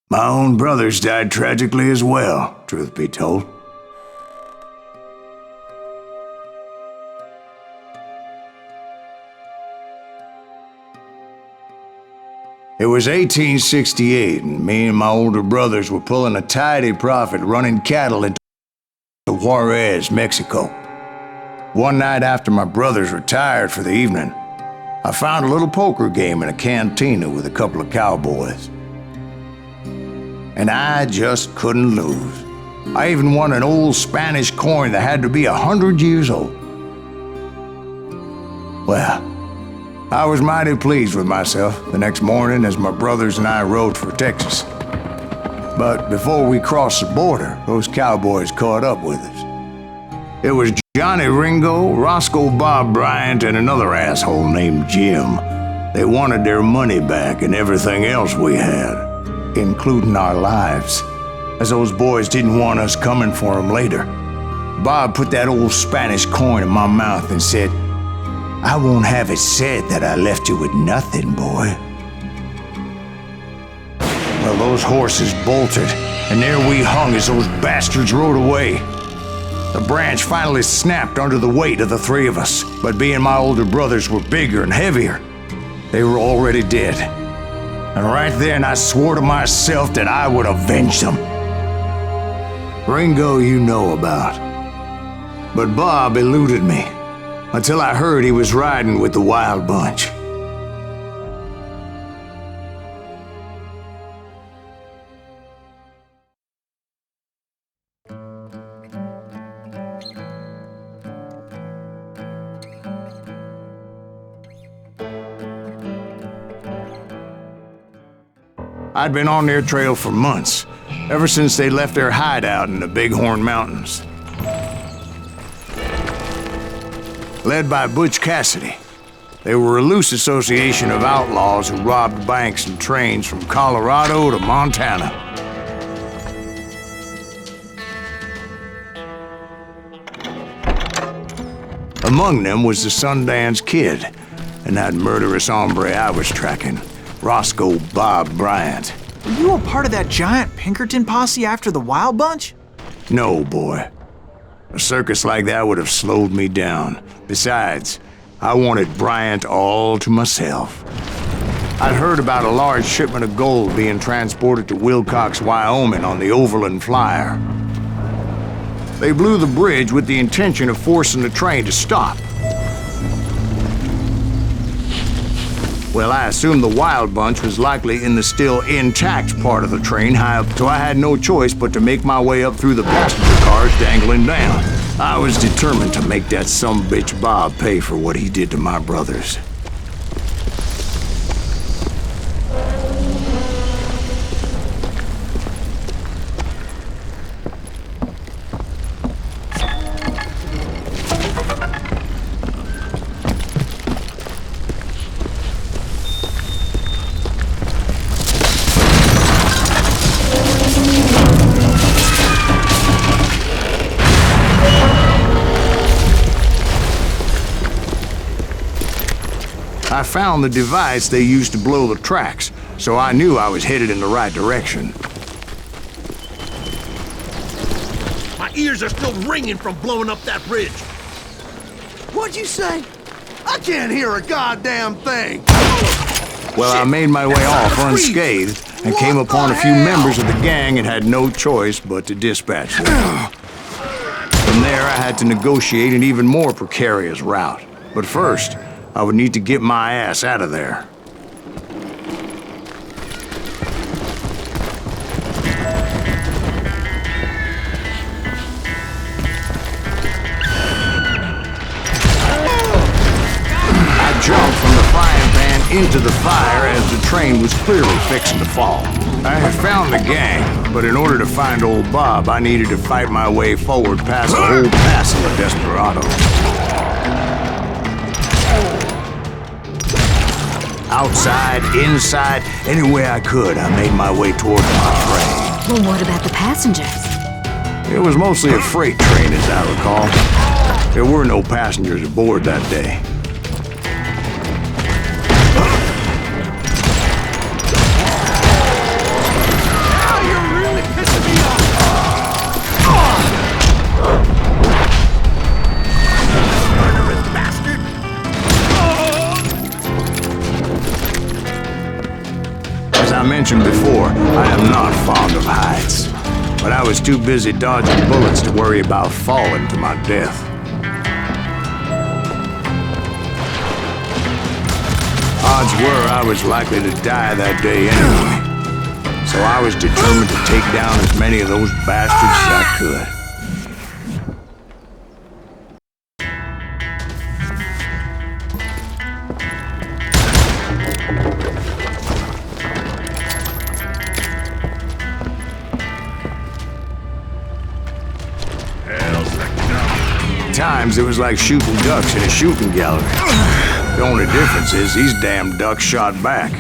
My own brothers died tragically as well, truth be told. It was 1868, and me and my older brothers were pulling a tidy profit running cattle into Juarez, Mexico. One night after my brothers retired for the evening, I found a little poker game in a cantina with a couple of cowboys. And I just couldn't lose. I even won an old Spanish coin that had to be 100 years old. Well, I was mighty pleased with myself the next morning as my brothers and I rode for Texas. But before we crossed the border, those cowboys caught up with us. It was Johnny Ringo, Roscoe Bob Bryant, and another asshole named Jim. They wanted their money back and everything else we had, including our lives, as those boys didn't want us coming for them later. Bob put that old Spanish coin in my mouth and said, "I won't have it said that I left you with nothing, boy." Well, those horses bolted, and there we hung as those bastards rode away. The branch finally snapped under the weight of the three of us, but being my older brothers were bigger and heavier, they were already dead. And right then I swore to myself that I would avenge them. Ringo you know about. But Bob eluded me, until I heard he was riding with the Wild Bunch. I'd been on their trail for months, ever since they left their hideout in the Bighorn Mountains. Led by Butch Cassidy, they were a loose association of outlaws who robbed banks and trains from Colorado to Montana. Among them was the Sundance Kid, and that murderous hombre I was tracking, Roscoe Bob Bryant. Were you a part of that giant Pinkerton posse after the Wild Bunch? No, boy. A circus like that would have slowed me down. Besides, I wanted Bryant all to myself. I'd heard about a large shipment of gold being transported to Wilcox, Wyoming on the Overland Flyer. They blew the bridge with the intention of forcing the train to stop. Well, I assumed the Wild Bunch was likely in the still intact part of the train high up, so I had no choice but to make my way up through the passenger cars dangling down. I was determined to make that sumbitch Bob pay for what he did to my brothers. I found the device they used to blow the tracks, so I knew I was headed in the right direction. My ears are still ringing from blowing up that bridge. What'd you say? I can't hear a goddamn thing. Well, I made my way off unscathed and came upon a few members of the gang and had no choice but to dispatch them. From there, I had to negotiate an even more precarious route. But first, I would need to get my ass out of there. I jumped from the frying pan into the fire as the train was clearly fixing to fall. I had found the gang, but in order to find old Bob, I needed to fight my way forward past the whole passel of desperados. Outside, inside, any way I could, I made my way toward my train. Well, what about the passengers? It was mostly a freight train, as I recall. There were no passengers aboard that day. I mentioned before, I am not fond of heights. But I was too busy dodging bullets to worry about falling to my death. Odds were I was likely to die that day anyway. So I was determined to take down as many of those bastards as I could. Times it was like shooting ducks in a shooting gallery. The only difference is these damn ducks shot back.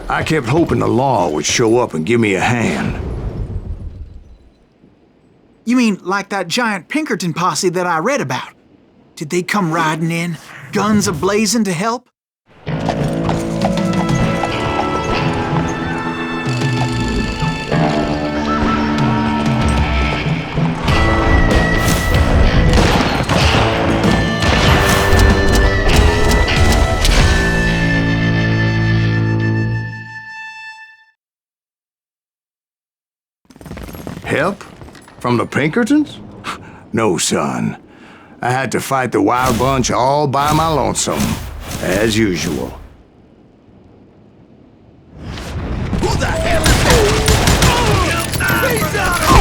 I kept hoping the law would show up and give me a hand. You mean like that giant Pinkerton posse that I read about? Did they come riding in, guns a-blazing to help? Help? From the Pinkertons? No, son. I had to fight the wild bunch all by my lonesome, as usual. Who the hell is that? He's out of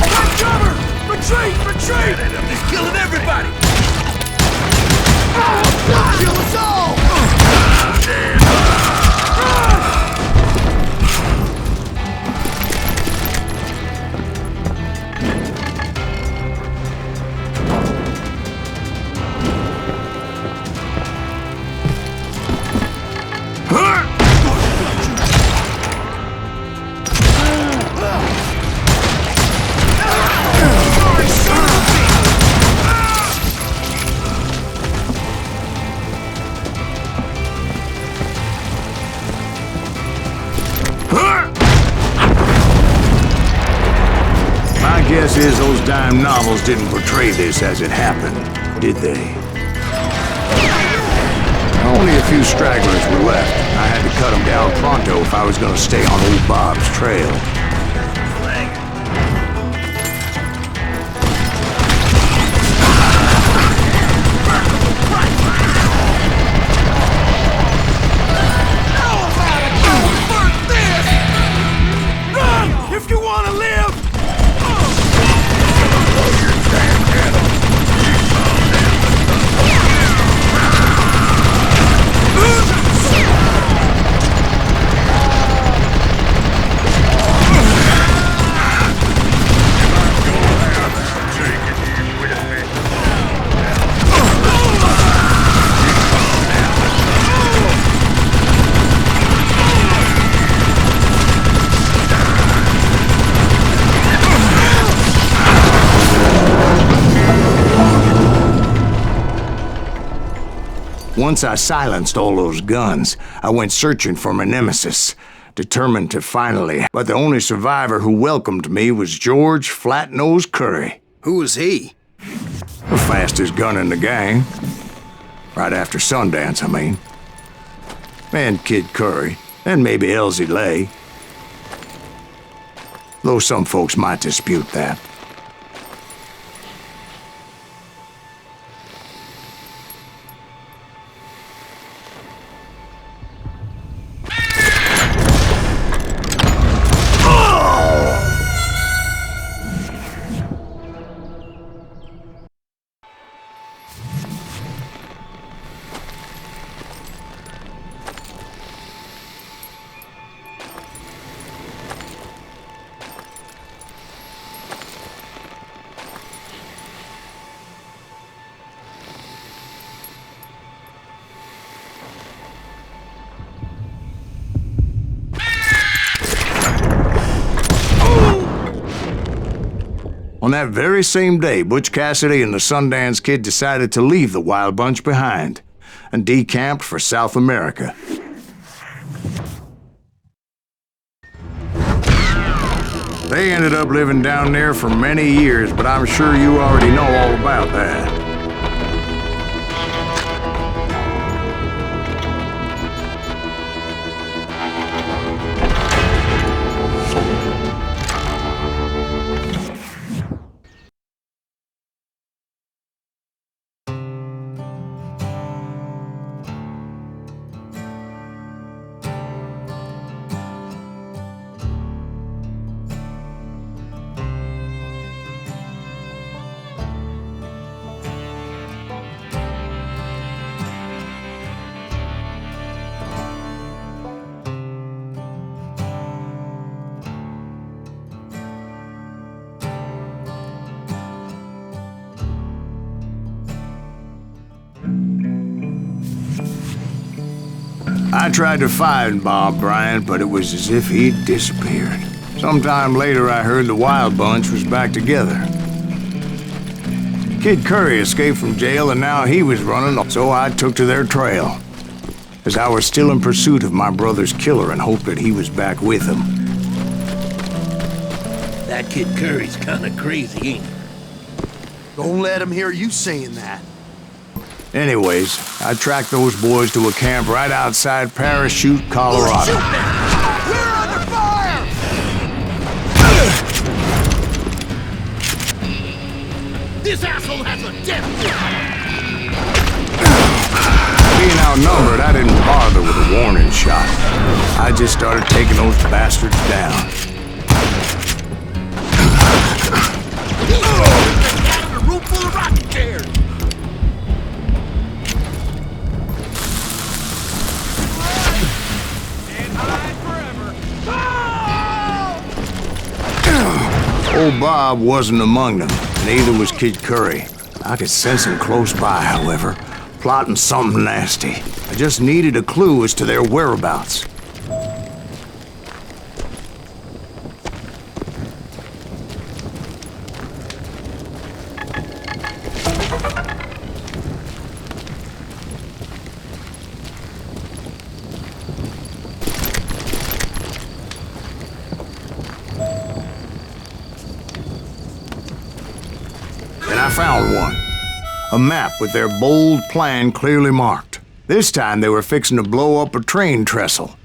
Take cover! Retreat! Retreat! He's killing everybody! Kill us all! Guess is those dime novels didn't portray this as it happened, did they? Only a few stragglers were left. I had to cut them down pronto if I was gonna stay on old Bob's trail. Run! If you want to live! Once I silenced all those guns, I went searching for my nemesis, determined to finally. But the only survivor who welcomed me was George Flat-Nosed Curry. Who was he? The fastest gun in the gang. Right after Sundance, I mean. And Kid Curry, and maybe Elsie Lay. Though some folks might dispute that. On that very same day, Butch Cassidy and the Sundance Kid decided to leave the Wild Bunch behind and decamped for South America. They ended up living down there for many years, but I'm sure you already know all about that. I tried to find Bob Bryant, but it was as if he'd disappeared. Sometime later, I heard the Wild Bunch was back together. Kid Curry escaped from jail, and now he was running, so I took to their trail, as I was still in pursuit of my brother's killer and hoped that he was back with him. That Kid Curry's kinda crazy, ain't he? Don't let him hear you saying that. Anyways, I tracked those boys to a camp right outside Parachute, Colorado. We're under fire! This asshole has a death wish! Being outnumbered, I didn't bother with a warning shot. I just started taking those bastards down. A room full of rocking chairs! Old Bob wasn't among them, neither was Kid Curry. I could sense him close by, however, plotting something nasty. I just needed a clue as to their whereabouts. I found one. A map with their bold plan clearly marked. This time they were fixing to blow up a train trestle,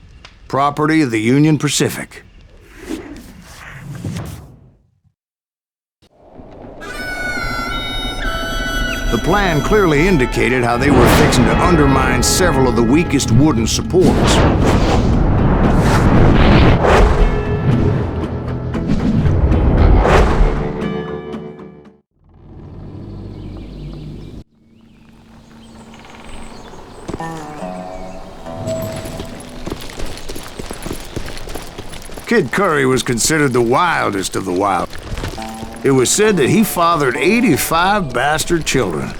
property of the Union Pacific. The plan clearly indicated how they were fixing to undermine several of the weakest wooden supports. Kid Curry was considered the wildest of the wild. It was said that he fathered 85 bastard children,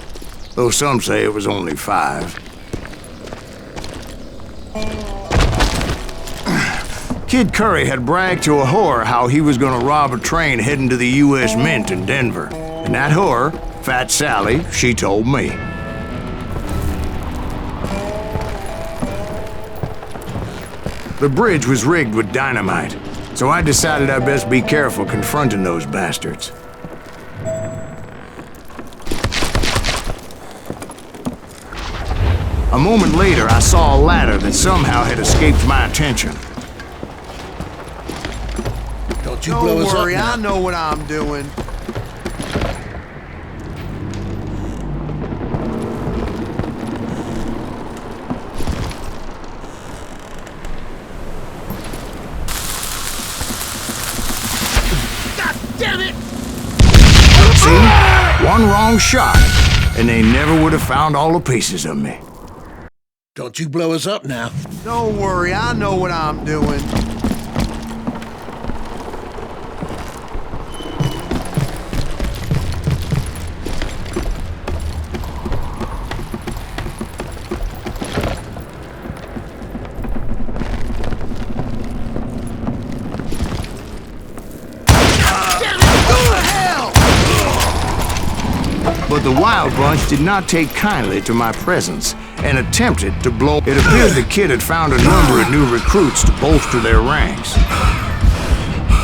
though some say it was only 5. Kid Curry had bragged to a whore how he was gonna rob a train heading to the U.S. Mint in Denver. And that whore, Fat Sally, she told me. The bridge was rigged with dynamite, so I decided I'd best be careful confronting those bastards. A moment later, I saw a ladder that somehow had escaped my attention. Don't you blow us up Don't worry, now. I know what I'm doing. Damn it! See? One wrong shot, and they never would have found all the pieces of me. Don't you blow us up now. Don't worry, I know what I'm doing. But the Wild Bunch did not take kindly to my presence and attempted to blow. It appeared the kid had found a number of new recruits to bolster their ranks.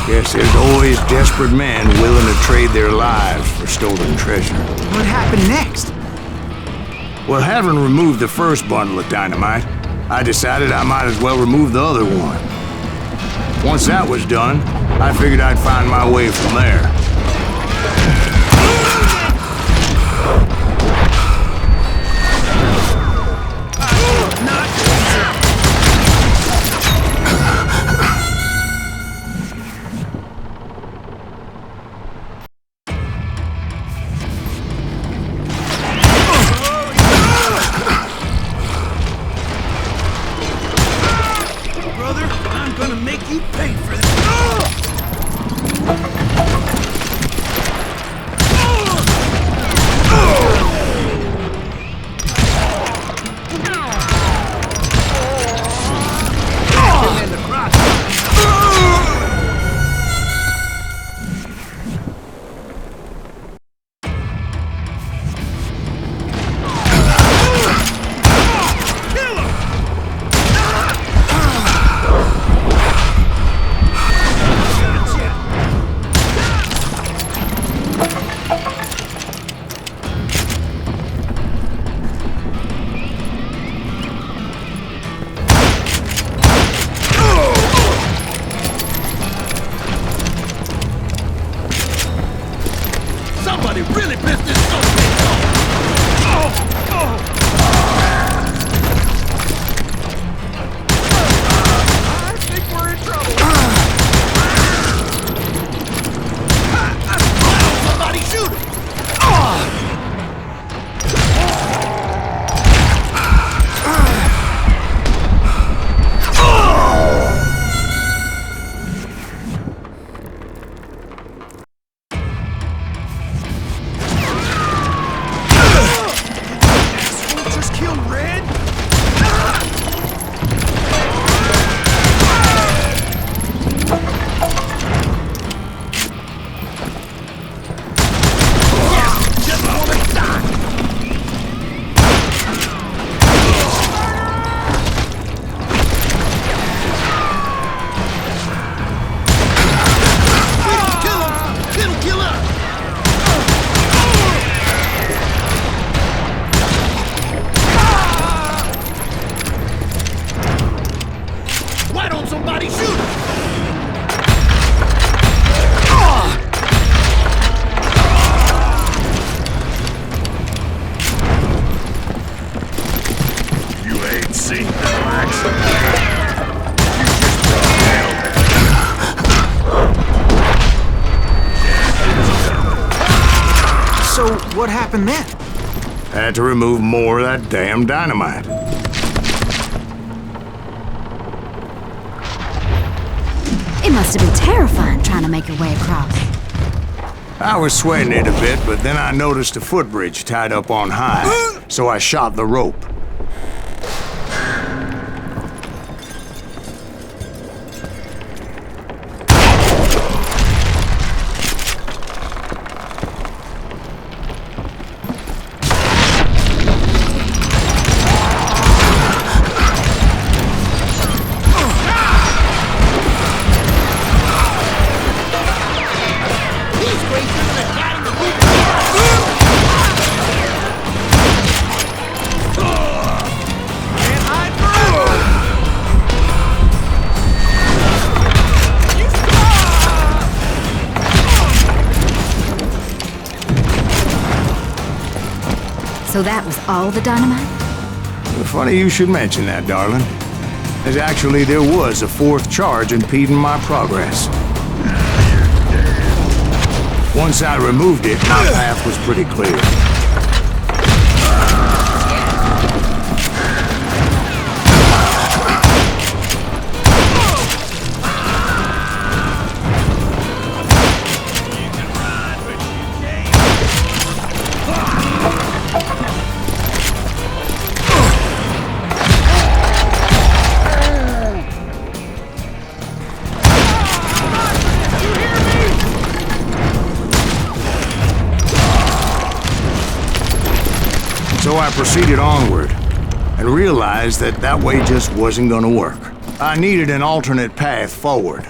Yes, there's always desperate men willing to trade their lives for stolen treasure. What happened next? Well, having removed the first bundle of dynamite, I decided I might as well remove the other one. Once that was done, I figured I'd find my way from there. Brother, I'm gonna make you pay for this. Somebody really pissed this suspect off! I think we're in trouble! Somebody shoot him! Why don't somebody shoot him? You ain't seen the likes of that. You just brought hell. So, what happened then? Had to remove more of that damn dynamite. It must have been terrifying trying to make your way across. I was sweating it a bit, but then I noticed a footbridge tied up on high, so I shot the rope. So that was all the dynamite? Funny you should mention that, darling. As actually there was a fourth charge impeding my progress. Once I removed it, my path was pretty clear. proceeded onward and realized that that way just wasn't gonna work. I needed an alternate path forward.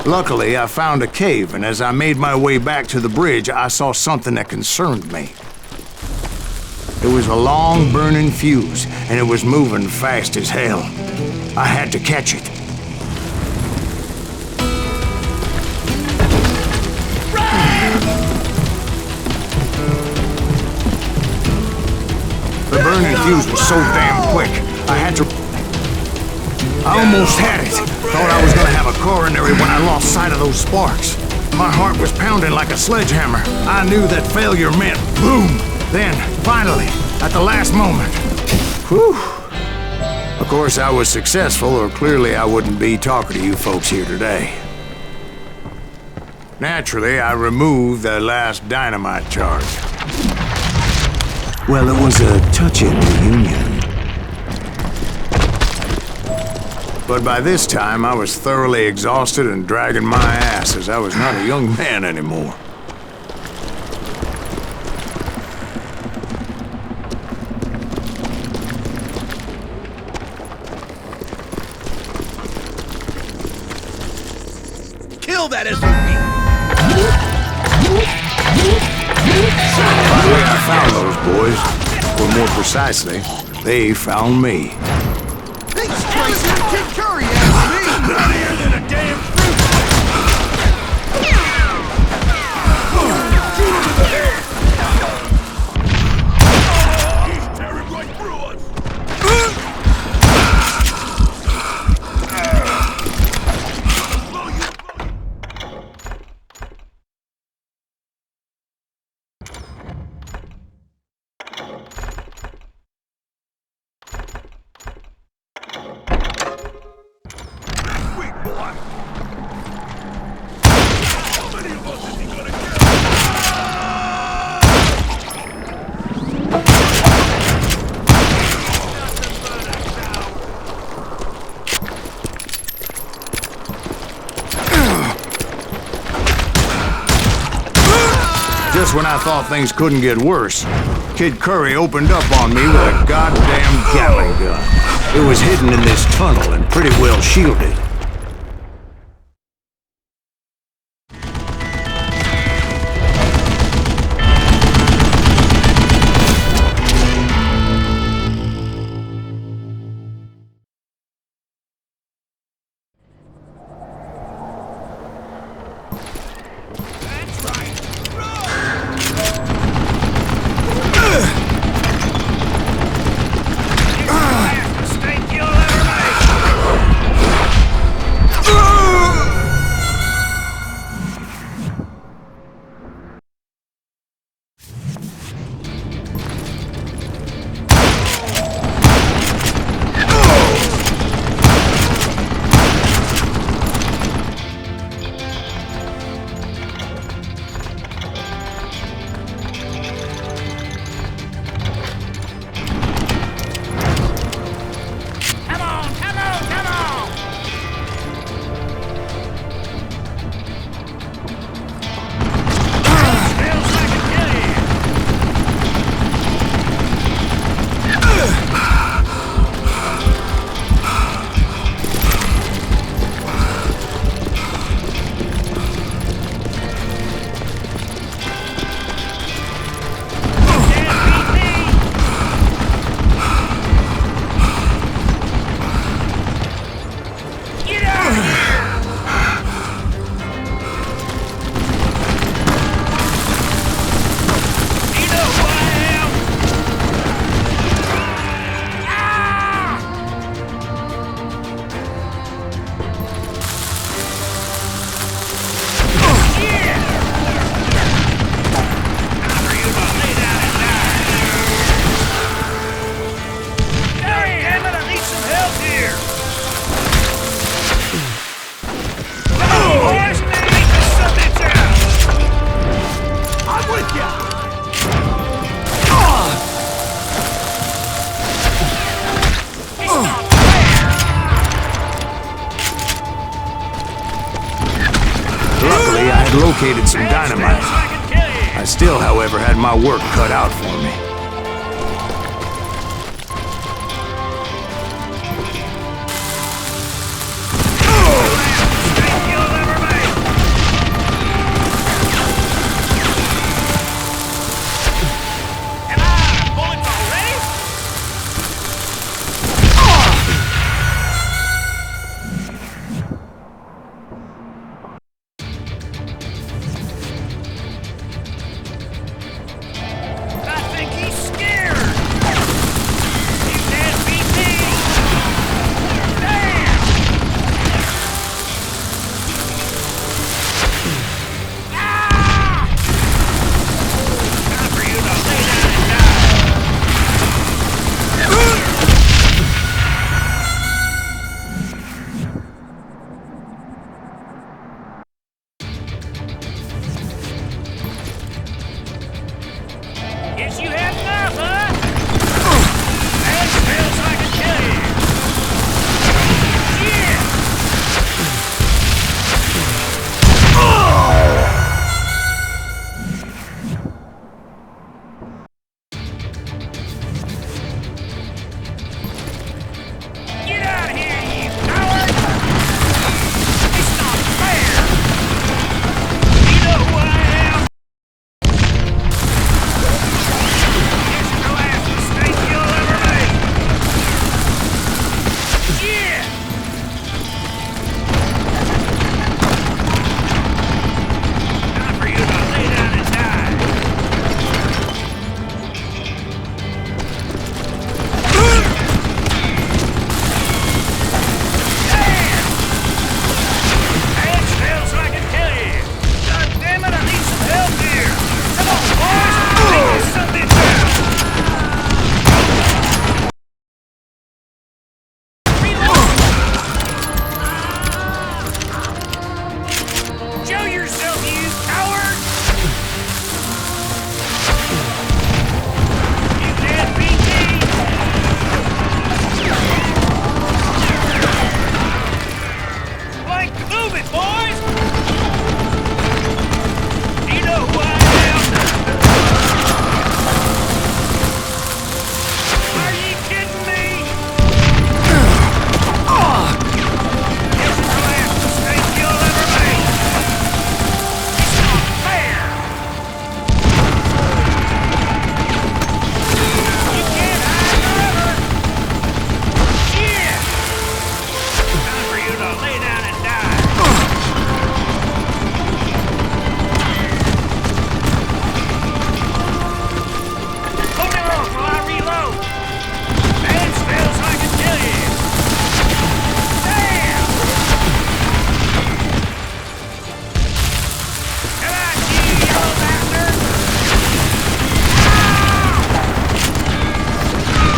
Luckily, I found a cave, and as I made my way back to the bridge, I saw something that concerned me. It was a long, burning fuse, and it was moving fast as hell. I had to catch it. The burning fuse was so damn quick, I had to... I almost had it. Thought I was gonna have a coronary when I lost sight of those sparks. My heart was pounding like a sledgehammer. I knew that failure meant boom. Then, finally, at the last moment. Whew. Of course, I was successful, or clearly I wouldn't be talking to you folks here today. Naturally, I removed the last dynamite charge. Well, it was a touching reunion. But by this time, I was thoroughly exhausted and dragging my ass as I was not a young man anymore. Kill that SUV! Finally, I found those boys. Or more precisely, they found me. These Tracy and Kid Curry asked me! Bloodier than a damn fruit! He's tearing right through us! Just when I thought things couldn't get worse, Kid Curry opened up on me with a goddamn Gatling gun. It was hidden in this tunnel and pretty well shielded. had located some dynamite. I still, however, had my work cut out for me. Guess you had enough, huh? That smells like a killing. Yeah! Get out of here, you coward! It's not fair! You know who I am? It's the last mistake you'll ever make! Yeah! Time for you to lay down and die! That smells like a kill you! God damn it, I need some help here! Come on, boys! Take this something down! Reload! Show yourself, you coward! You can't beat me! Like, move it, boys! You know who I am? Are you kidding me? This is the last mistake you'll ever make! It's not fair! You can't hide forever! Yeah! Time for you to lay down and die! Hold it off while I reload! That smells like a kill you! Damn! Come on, you yellow bastard!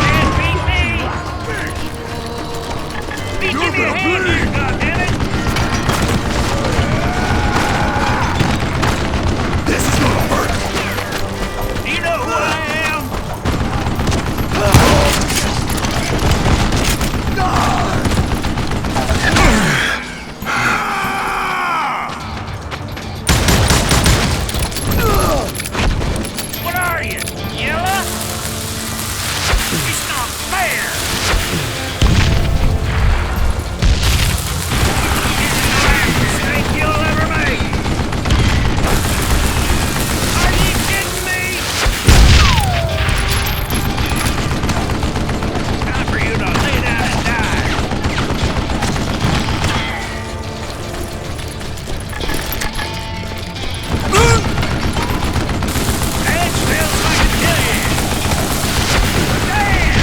Can't beat me! Give me a hand here, goddammit! This is gonna hurt. Do you know who I am? What are you, yellow? It's not fair! This is the last mistake you'll ever make! Are you kidding me? Time for you to lay down and die! That smells like a kill you! Damn!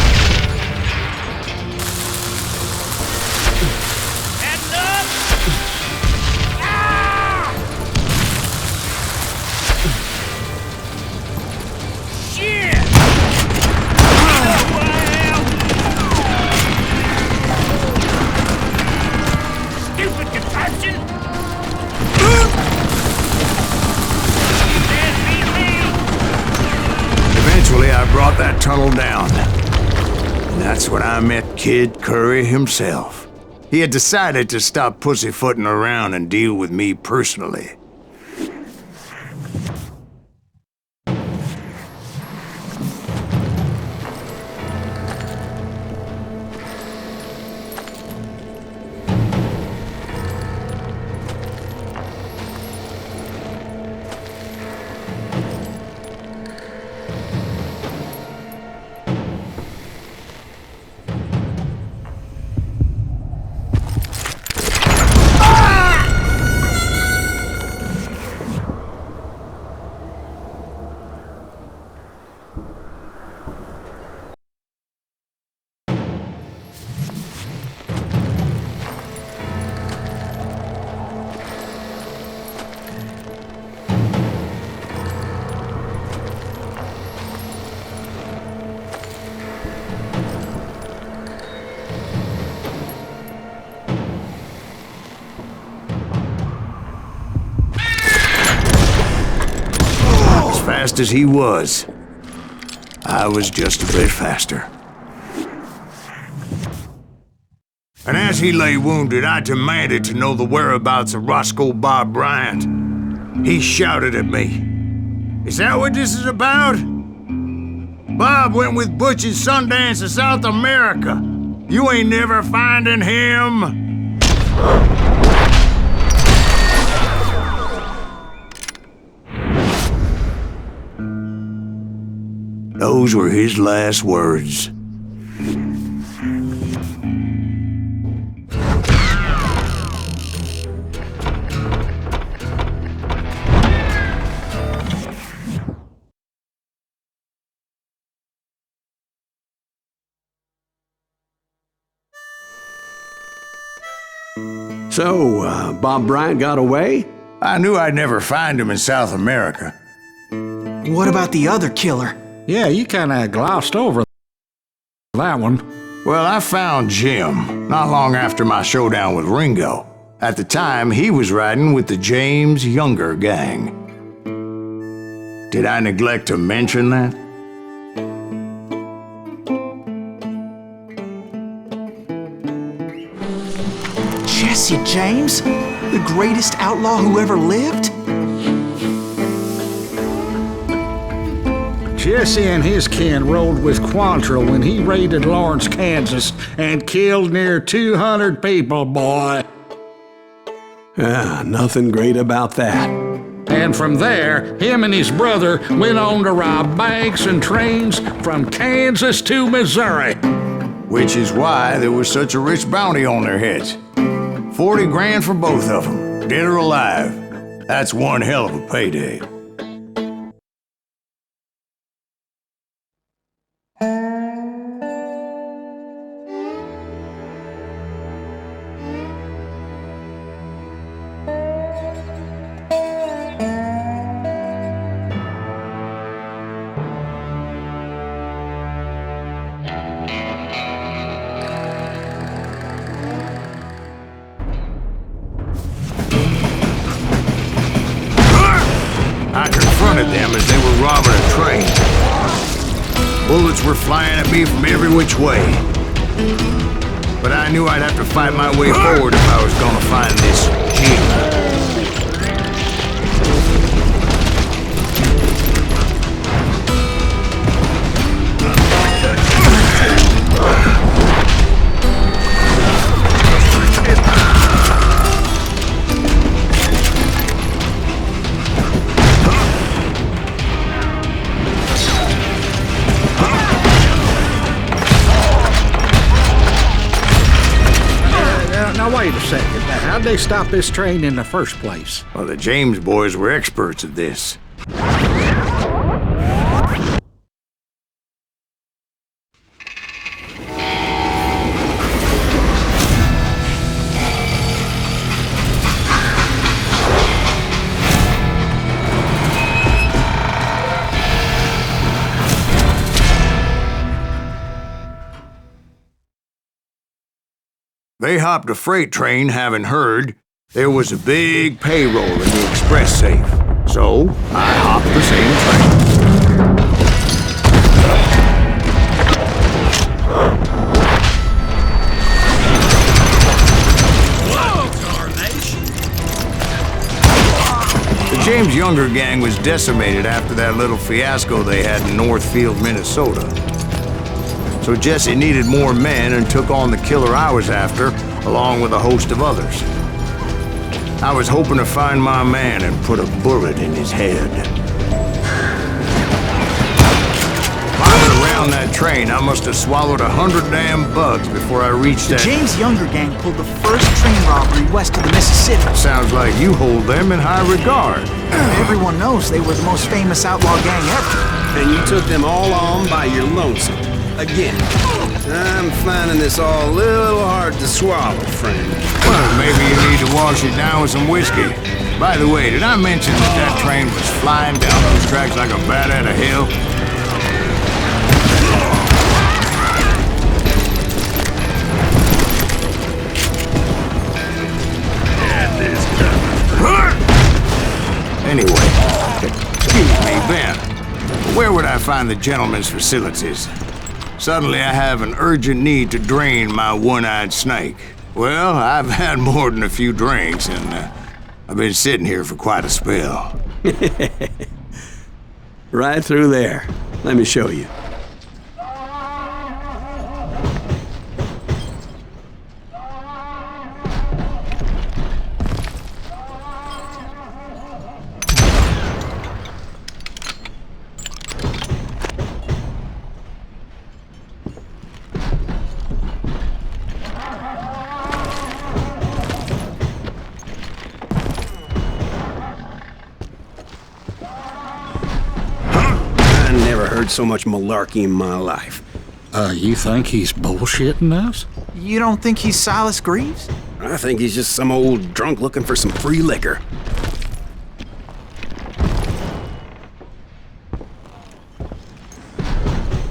Enough! Ah! Shit! You know who I am? Stupid contraption! You can't beat me! Eventually, I brought that tunnel down. And that's when I met Kid Curry himself. He had decided to stop pussyfooting around and deal with me personally. fast as he was. I was just a bit faster. And as he lay wounded, I demanded to know the whereabouts of Roscoe Bob Bryant. He shouted at me, "Is that what this is about? Bob went with Butch and Sundance to South America. You ain't never finding him." Those were his last words. So, Bob Bryant got away? I knew I'd never find him in South America. What about the other killer? Yeah, you kinda glossed over that one. Well, I found Jim not long after my showdown with Ringo. At the time, he was riding with the James Younger gang. Did I neglect to mention that? Jesse James? The greatest outlaw who ever lived? Jesse and his kin rode with Quantrill when he raided Lawrence, Kansas, and killed near 200 people, boy. Nothing great about that. And from there, him and his brother went on to rob banks and trains from Kansas to Missouri. Which is why there was such a rich bounty on their heads. 40 grand for both of them, dead or alive. That's one hell of a payday. I confronted them as they were robbing a train. Bullets were flying at me from every which way. But I knew I'd have to fight my way forward if I was gonna find this Jim. Now wait a second. Now, how'd they stop this train in the first place? Well, the James boys were experts at this. They hopped a freight train, having heard there was a big payroll in the express safe. So, I hopped the same train. The James Younger gang was decimated after that little fiasco they had in Northfield, Minnesota. So Jesse needed more men and took on the killer I was after, along with a host of others. I was hoping to find my man and put a bullet in his head. Climbing around that train, I must have swallowed 100 damn bugs before I reached that... The James Younger gang pulled the first train robbery west of the Mississippi. Sounds like you hold them in high regard. Everyone knows they were the most famous outlaw gang ever. And you took them all on by your lonesome. Again. I'm finding this all a little hard to swallow, friend. Well, maybe you need to wash it down with some whiskey. By the way, did I mention that train was flying down those tracks like a bat out of hell? Anyway, excuse me, Ben. Where would I find the gentleman's facilities? Suddenly I have an urgent need to drain my one-eyed snake. Well, I've had more than a few drinks, and I've been sitting here for quite a spell. Right through there. Let me show you. So much malarkey in my life. You think he's bullshitting us? You don't think he's Silas Greaves? I think he's just some old drunk looking for some free liquor.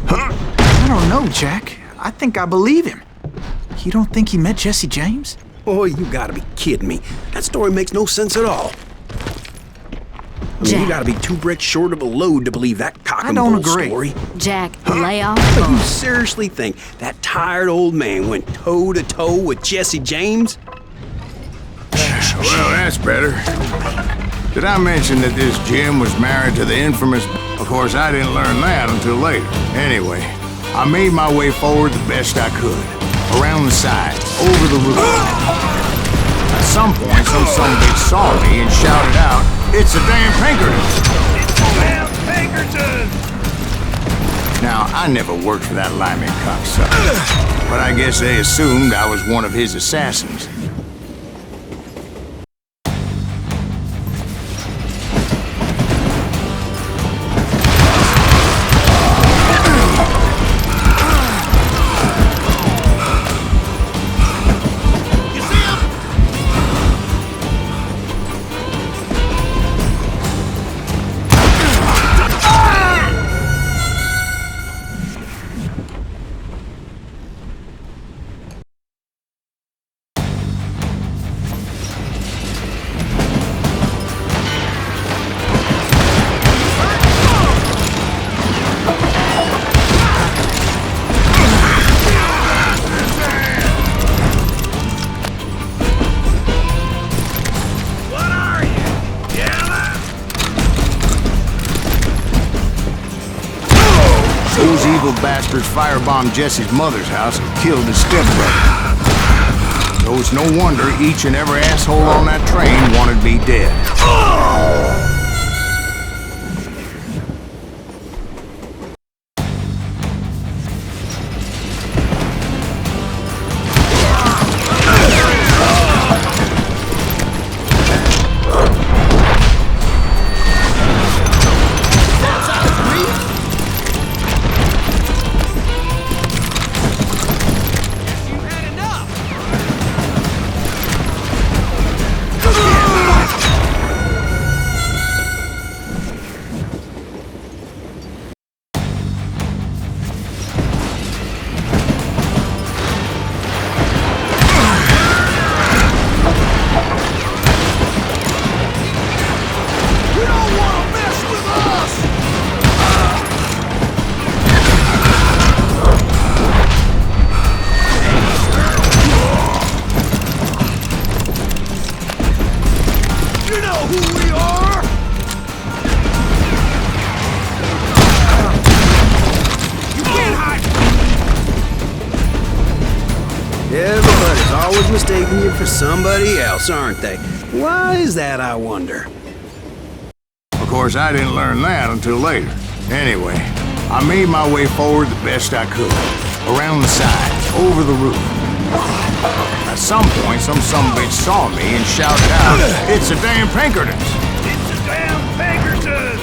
I don't know, Jack. I think I believe him. You don't think he met Jesse James? Oh, you gotta be kidding me. That story makes no sense at all. I mean, you gotta be 2 bricks short of a load to believe that cock and bull story. Jack, lay off. But you seriously think that tired old man went toe-to-toe with Jesse James? Well, that's better. Did I mention that this Jim was married to the infamous... Of course, I didn't learn that until later. Anyway, I made my way forward the best I could. Around the sides, over the roof. At some point, some bitch saw me and shouted out, "It's a damn Pinkerton!" It's a damn Pinkerton! Now, I never worked for that limey cocksucker, but I guess they assumed I was one of his assassins. Those evil bastards firebombed Jesse's mother's house and killed his stepbrother. So it's no wonder each and every asshole on that train wanted me dead. Everybody's always mistaking you for somebody else, aren't they? Why is that, I wonder? Of course, I didn't learn that until later. Anyway, I made my way forward the best I could. Around the sides, over the roof. At some point, some bitch saw me and shouted out, "It's a damn Pinkertons!" It's a damn Pinkerton!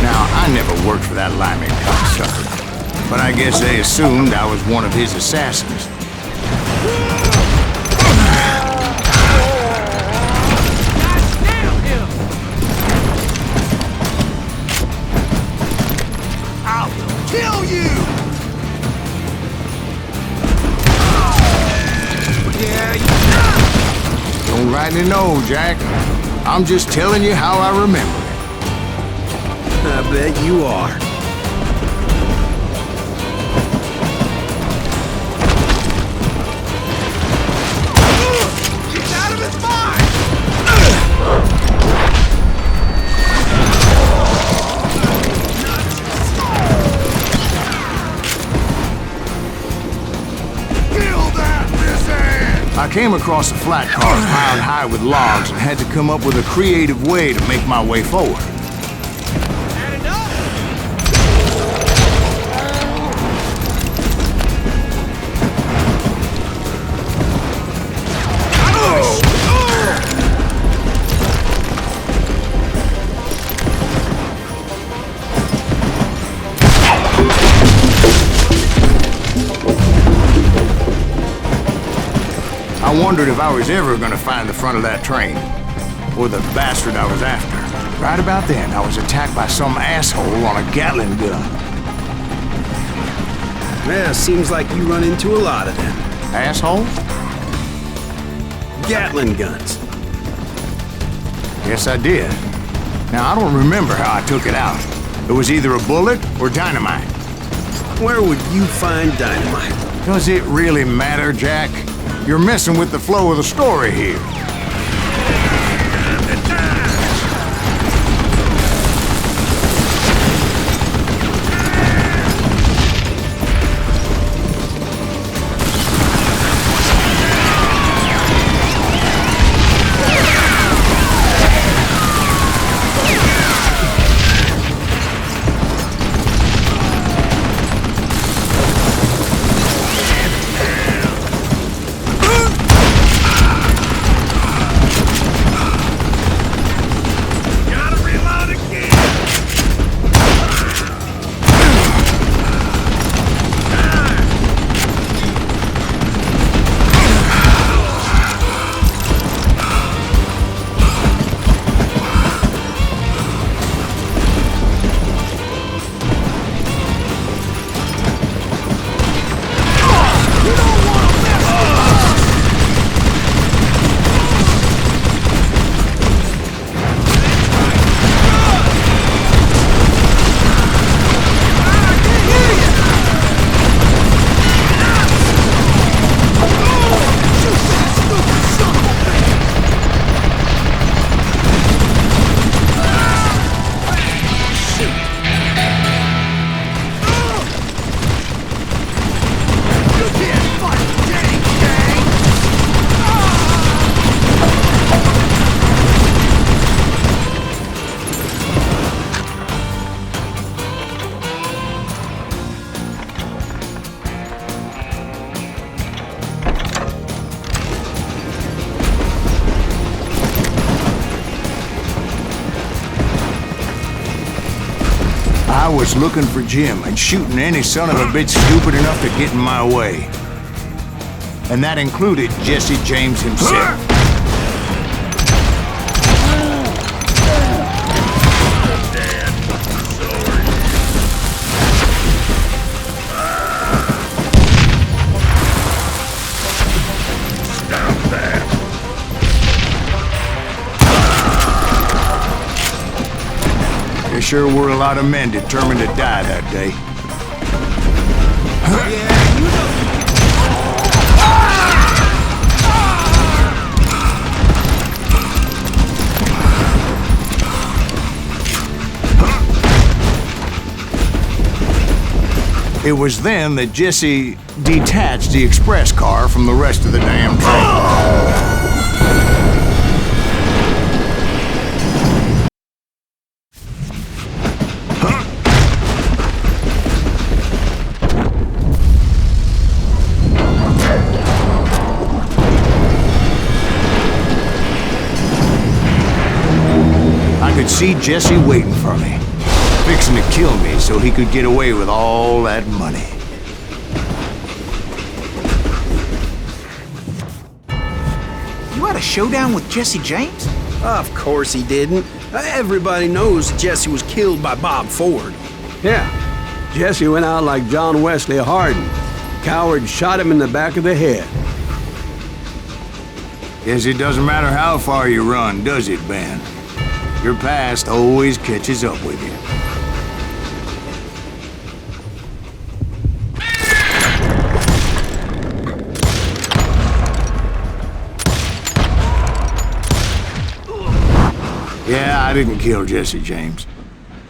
Now, I never worked for that limey cocksucker, but I guess they assumed I was one of his assassins. I will kill you! Don't rightly know, Jack. I'm just telling you how I remember it. I bet you are. He's out of his mind! Kill that missing! I came across a flat car piled high with logs and had to come up with a creative way to make my way forward. I wondered if I was ever going to find the front of that train, or the bastard I was after. Right about then, I was attacked by some asshole on a Gatling gun. Yeah, seems like you run into a lot of them. Asshole? Gatling guns. Yes, I did. Now, I don't remember how I took it out. It was either a bullet or dynamite. Where would you find dynamite? Does it really matter, Jack? You're messing with the flow of the story here. I was looking for Jim and shooting any son of a bitch stupid enough to get in my way. And that included Jesse James himself. There sure were a lot of men determined to die that day. It was then that Jesse detached the express car from the rest of the damn train. I could see Jesse waiting for me, fixing to kill me so he could get away with all that money. You had a showdown with Jesse James? Of course he didn't. Everybody knows Jesse was killed by Bob Ford. Yeah, Jesse went out like John Wesley Hardin. Coward shot him in the back of the head. Guess it doesn't matter how far you run, does it, Ben? Your past always catches up with you. Yeah, I didn't kill Jesse James.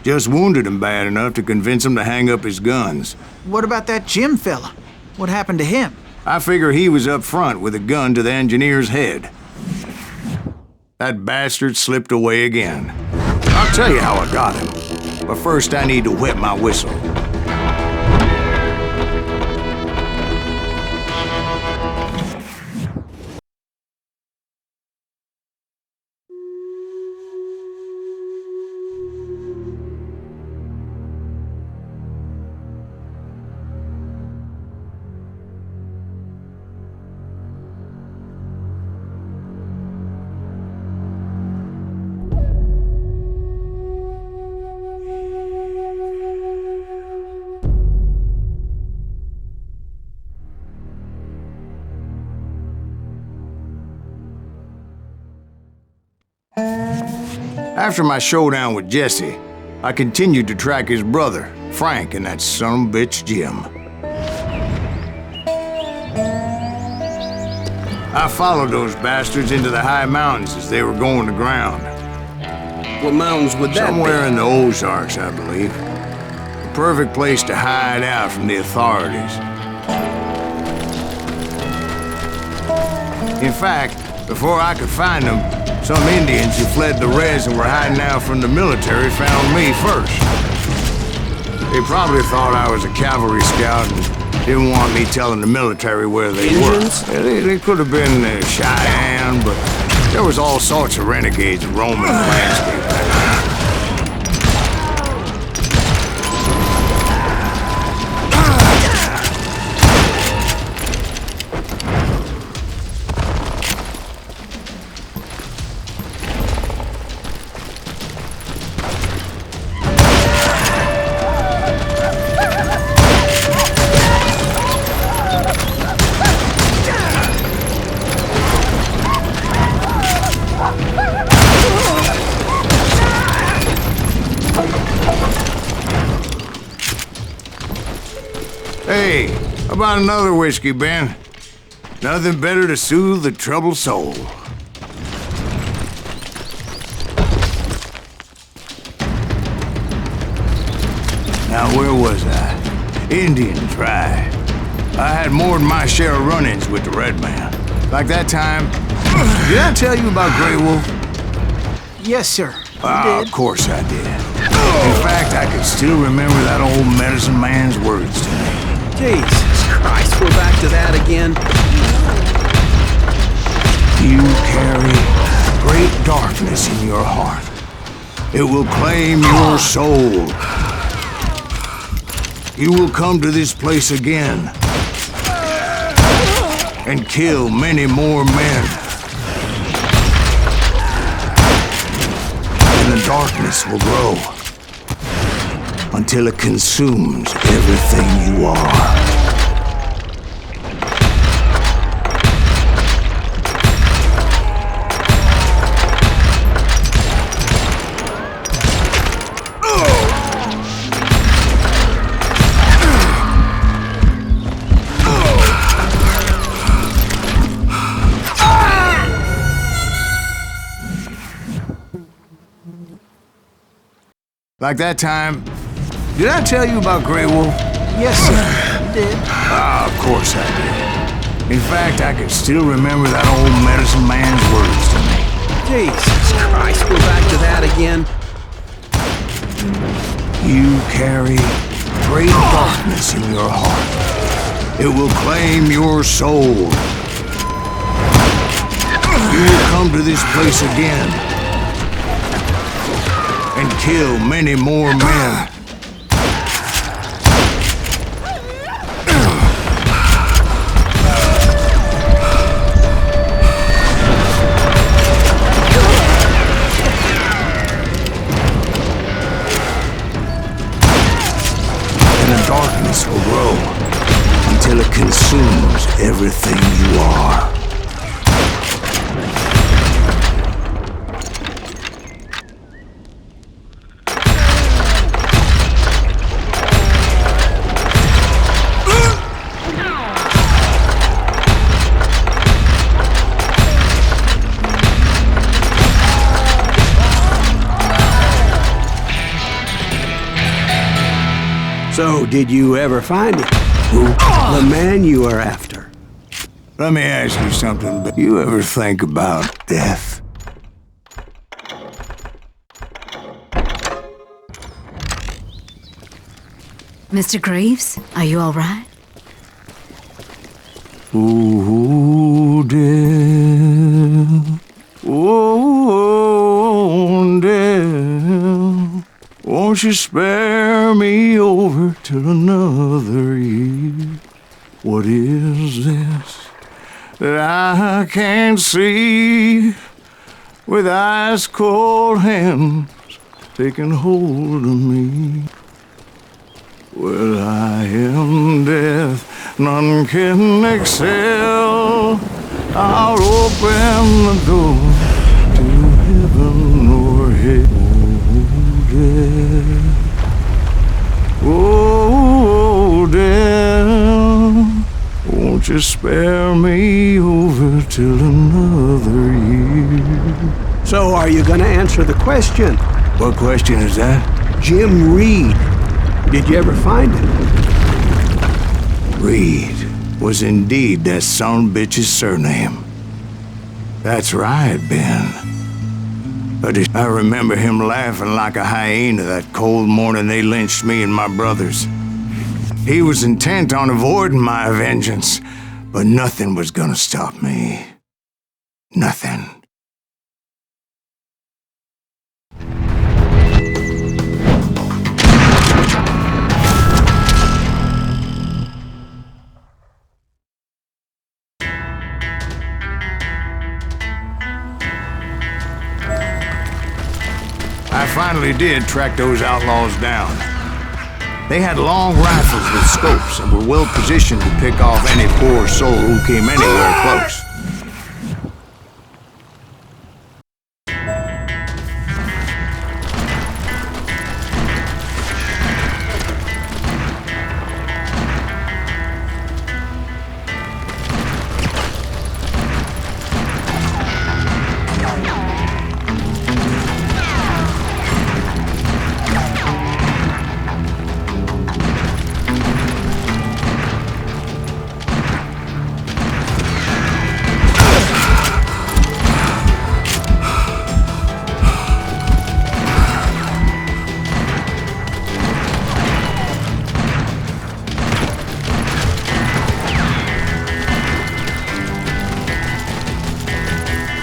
Just wounded him bad enough to convince him to hang up his guns. What about that Jim fella? What happened to him? I figure he was up front with a gun to the engineer's head. That bastard slipped away again. I'll tell you how I got him. But first I need to wet my whistle. After my showdown with Jesse, I continued to track his brother, Frank, and that son of a bitch, Jim. I followed those bastards into the high mountains as they were going to ground. What mountains would that Somewhere be? in the Ozarks, I believe. The perfect place to hide out from the authorities. In fact, before I could find them, some Indians who fled the res and were hiding out from the military found me first. They probably thought I was a cavalry scout and didn't want me telling the military where they Indians? were. They could have been Cheyenne, but there was all sorts of renegades roaming the landscape. Hey, how about another whiskey, Ben? Nothing better to soothe the troubled soul. Now, where was I? Indians, right. I had more than my share of run-ins with the Red Man. Like that time, did I tell you about Grey Wolf? Yes, sir. You Of did. course I did. In fact, I can still remember that old medicine man's words to me. Jesus Christ, we're back to that again. You carry great darkness in your heart. It will claim your soul. You will come to this place again and kill many more men. And the darkness will grow until it consumes everything you are. Like that time, did I tell you about Grey Wolf? Yes, sir. You did. Of course I did. In fact, I can still remember that old medicine man's words to me. Jesus Christ, we're back to that again. You carry great darkness in your heart. It will claim your soul. You will come to this place again and kill many more men. And the darkness will grow until it consumes everything you are. So, did you ever find him? Who? The man you are after. Let me ask you something, but you ever think about death? Mr. Greaves, are you all right? Ooh, death. Oh, death. Won't you spare me over till another year? What is this that I can't see with ice cold hands taking hold of me? Well, I am death, none can excel. I'll open the door to heaven or hell. Oh, death, won't you spare me over till another year? So, are you gonna answer the question? What question is that? Jim Reed. Did you ever find him? Reed was indeed that son bitch's surname. That's right, Ben. But I remember him laughing like a hyena that cold morning they lynched me and my brothers. He was intent on avoiding my vengeance, but nothing was gonna stop me. Nothing. I finally did track those outlaws down. They had long rifles with scopes and were well positioned to pick off any poor soul who came anywhere close.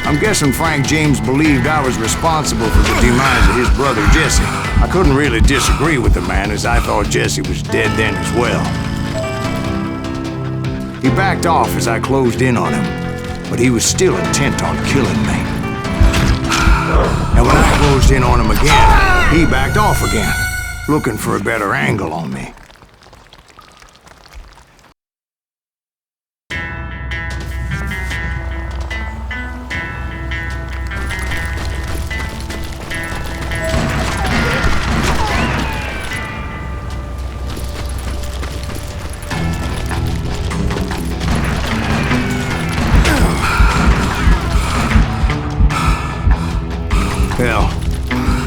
I'm guessing Frank James believed I was responsible for the demise of his brother Jesse. I couldn't really disagree with the man, as I thought Jesse was dead then as well. He backed off as I closed in on him, but he was still intent on killing me. And when I closed in on him again, he backed off again, looking for a better angle on me. Hell,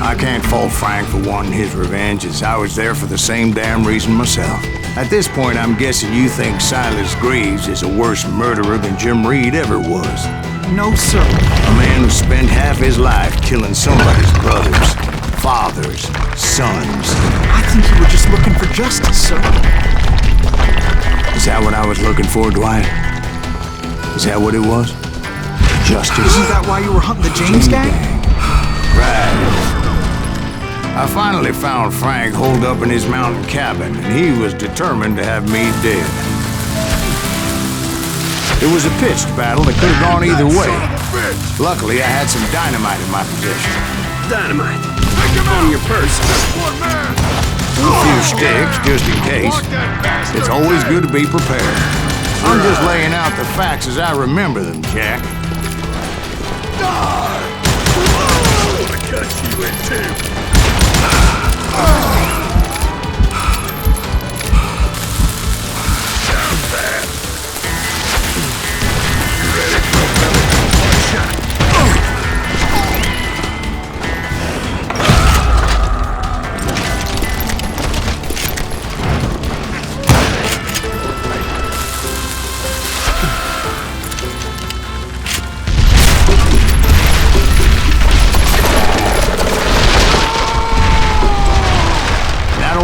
I can't fault Frank for wanting his revenge, as I was there for the same damn reason myself. At this point, I'm guessing you think Silas Greaves is a worse murderer than Jim Reed ever was. No, sir. A man who spent half his life killing somebody's brothers, fathers, sons. I think you were just looking for justice, sir. Is that what I was looking for, Dwight? Is that what it was? Justice? Isn't that why you were hunting the James gang? Right. I finally found Frank holed up in his mountain cabin, and he was determined to have me dead. It was a pitched battle that could have gone either way. Luckily, I had some dynamite in my possession. Dynamite. On your person. A few sticks, just in case. It's always good to be prepared. I'm just laying out the facts as I remember them, Jack. Cut you in two. Down bad. Ready for another shot.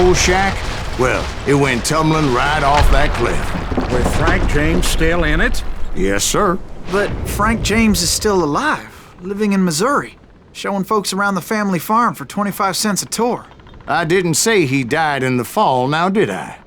old shack, well, it went tumbling right off that cliff. With Frank James still in it? Yes, sir. But Frank James is still alive, living in Missouri, showing folks around the family farm for 25 cents a tour. I didn't say he died in the fall, now did I?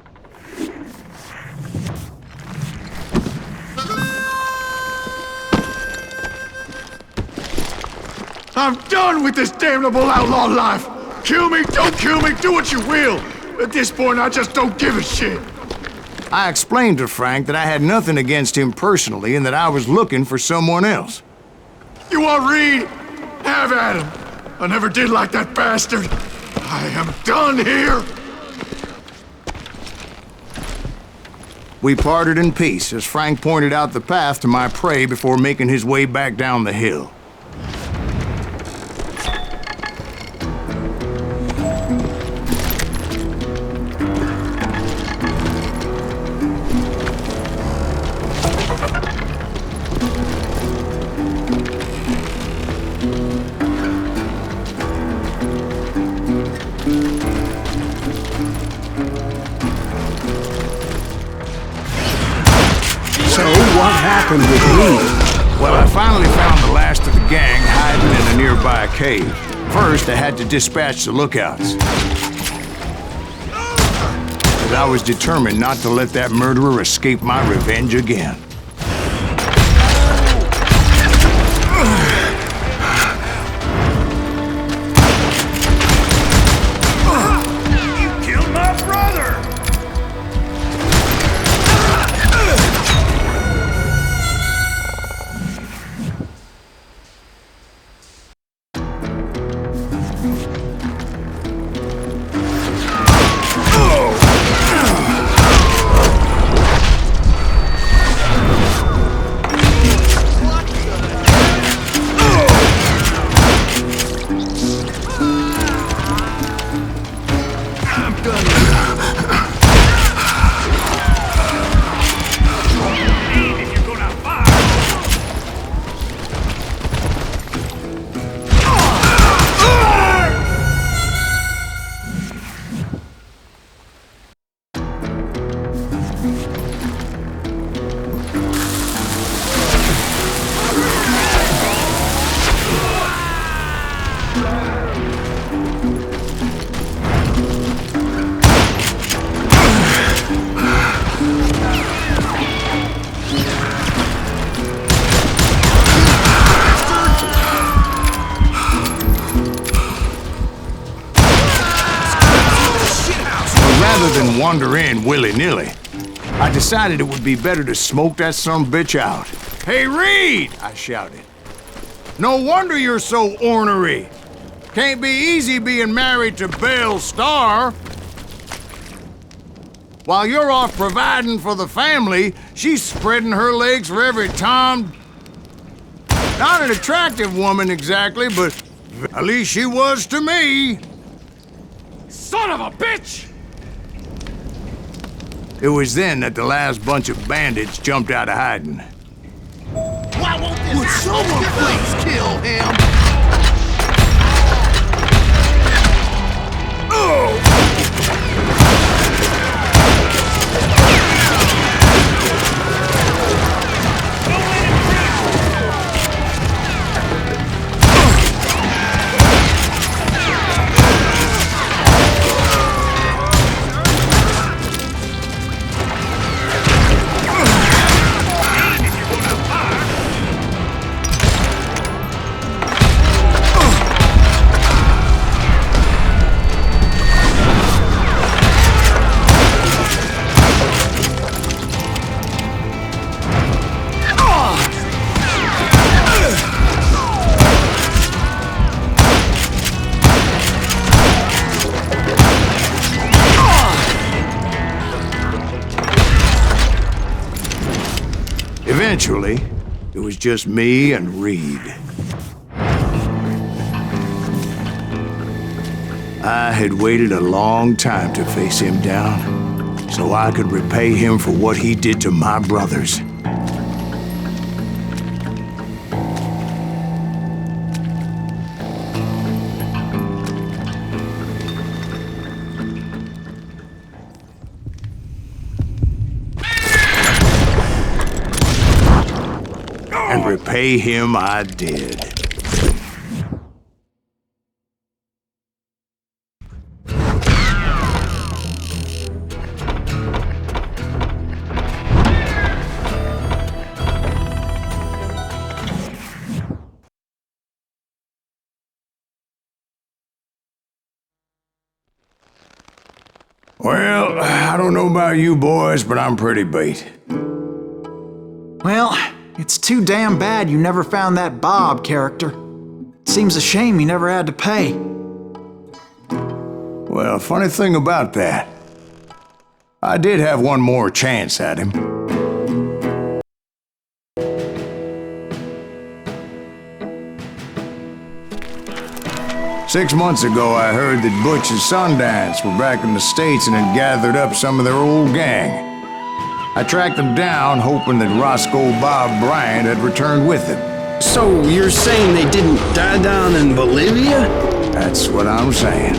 I'm done with this damnable outlaw life. Kill me, don't kill me, do what you will. At this point, I just don't give a shit. I explained to Frank that I had nothing against him personally and that I was looking for someone else. You want Reed? Have at him. I never did like that bastard. I am done here. We parted in peace as Frank pointed out the path to my prey before making his way back down the hill. What happened with me? Well, I finally found the last of the gang hiding in a nearby cave. First, I had to dispatch the lookouts. But I was determined not to let that murderer escape my revenge again. You killed my brother! Rather than wander in willy-nilly, I decided it would be better to smoke that sumbitch out. Hey, Reed! I shouted. No wonder you're so ornery. Can't be easy being married to Belle Starr. While you're off providing for the family, she's spreading her legs for every Tom. Not an attractive woman exactly, but at least she was to me. Son of a bitch! It was then that the last bunch of bandits jumped out of hiding. Why won't this Would someone please kill him? Eventually, it was just me and Reed. I had waited a long time to face him down, so I could repay him for what he did to my brothers. repay him I did. Well, I don't know about you boys, but I'm pretty beat. Well, it's too damn bad you never found that Bob character. Seems a shame you never had to pay. Well, funny thing about that, I did have one more chance at him. Six months ago, I heard that Butch and Sundance were back in the States and had gathered up some of their old gang. I tracked them down, hoping that Roscoe Bob Bryant had returned with them. So you're saying they didn't die down in Bolivia? That's what I'm saying.